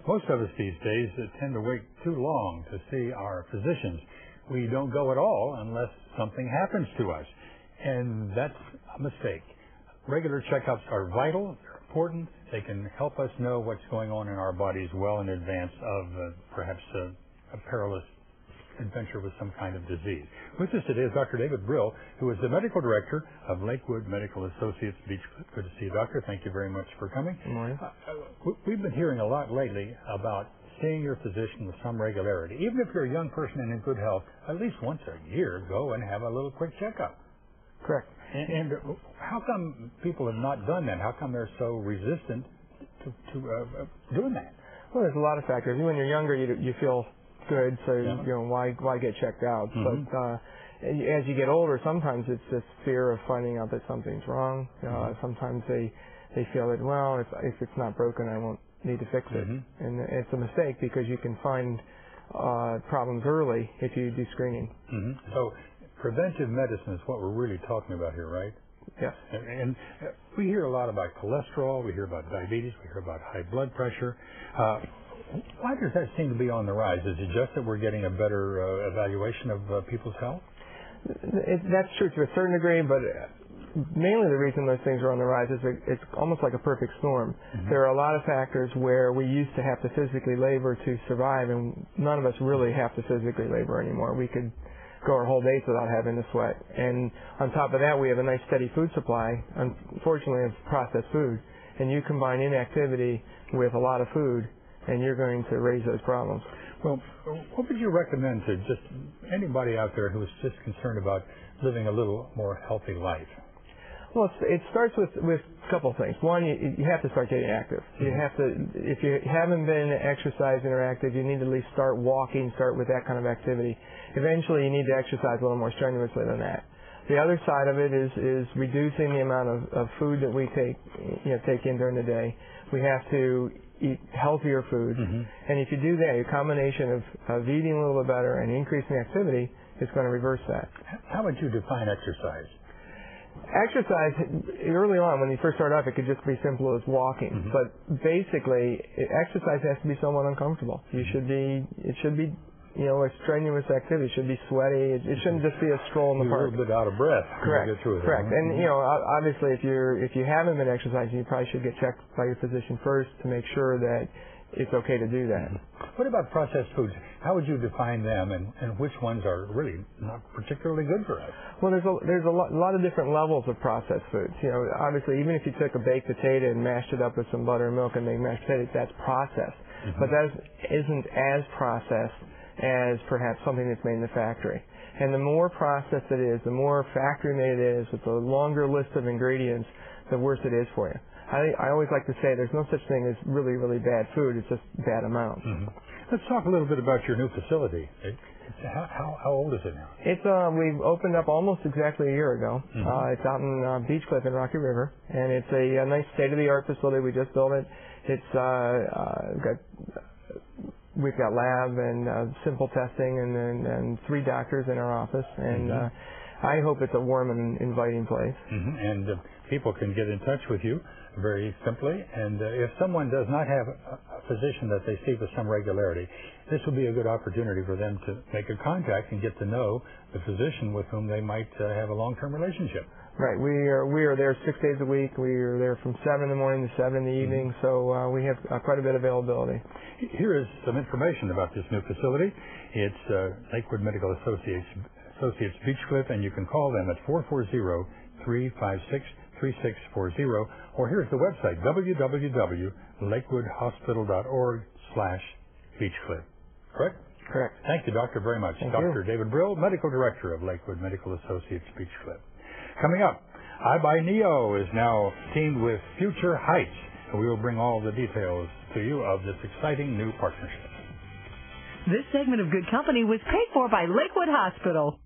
Most of us these days tend to wait too long to see our physicians. We don't go at all unless something happens to us, and that's a mistake. Regular checkups are vital, they're important. They can help us know what's going on in our bodies well in advance of perhaps a perilous adventure with some kind of disease. With us today is Dr. David Brill, who is the medical director of Lakewood Medical Associates Beechcliff. Good to see you, Doctor. Thank you very much for coming. Good morning. We've been hearing a lot lately about seeing your physician with some regularity. Even if you're a young person and in good health, at least once a year, go and have a little quick checkup. Correct. And how come people have not done that? How come they're so resistant to doing that? Well, there's a lot of factors. When you're younger, you feel good, so why get checked out? Mm-hmm. But as you get older, sometimes it's this fear of finding out that something's wrong. Sometimes they feel that, well, if it's not broken, I won't need to fix it. Mm-hmm. And it's a mistake because you can find problems early if you do screening. Mm-hmm. So preventive medicine is what we're really talking about here, right? Yes. And we hear a lot about cholesterol, we hear about diabetes, we hear about high blood pressure. Why does that seem to be on the rise? Is it just that we're getting a better evaluation of people's health? That's true to a certain degree, but mainly the reason those things are on the rise is it's almost like a perfect storm. Mm-hmm. There are a lot of factors where we used to have to physically labor to survive, and none of us really have to physically labor anymore. We could go our whole days without having to sweat. And on top of that, we have a nice steady food supply, unfortunately, of processed food. And you combine inactivity with a lot of food, and you're going to raise those problems. Well, what would you recommend to just anybody out there who is just concerned about living a little more healthy life? Well, it starts with a couple of things. One, you have to start getting active. You have to, if you haven't been exercising or active, you need to at least start walking, start with that kind of activity. Eventually, you need to exercise a little more strenuously than that. The other side of it is reducing the amount of food that we take in during the day. We have to eat healthier food, and if you do that, your combination of eating a little bit better and increasing activity is going to reverse that. How would you define exercise? Exercise, early on when you first start off, it could just be simple as walking. But basically, exercise has to be somewhat uncomfortable. It should be a strenuous activity. It should be sweaty. It shouldn't just be a stroll in the park. A little bit out of breath. Correct. Get through it. Correct. And obviously, if you haven't been exercising, you probably should get checked by your physician first to make sure that it's okay to do that. What about processed foods? How would you define them, and which ones are really not particularly good for us? Well, there's a lot of different levels of processed foods. Obviously, even if you took a baked potato and mashed it up with some butter and milk and made mashed potatoes, that's processed. But that isn't as processed as perhaps something that's made in the factory. And the more processed it is, the more factory-made it is, with a longer list of ingredients, the worse it is for you. I always like to say there's no such thing as really, really bad food. It's just bad amounts. Let's talk a little bit about your new facility. How old is it now? We've opened up almost exactly a year ago. It's out in Beechcliff in Rocky River, and it's a nice state-of-the-art facility. We just built it. We've got lab and simple testing, and 3 doctors in our office, and I hope it's a warm and inviting place. And people can get in touch with you very simply. And if someone does not have a physician that they see with some regularity, this will be a good opportunity for them to make a contact and get to know the physician with whom they might have a long-term relationship. Right. We are there 6 days a week. We are there from 7 in the morning to 7 in the evening, so we have quite a bit of availability. Here is some information about this new facility. It's Lakewood Medical Associates Beechcliff, and you can call them at 440-356-3640, or here's the website, www.lakewoodhospital.org/Beechcliff. Correct? Correct. Thank you, Doctor, very much. Thank Dr. you. David Brill, Medical Director of Lakewood Medical Associates Beechcliff. Coming up, iBuyNeo is now teamed with Future Heights, and we will bring all the details to you of this exciting new partnership. This segment of Good Company was paid for by Lakewood Hospital.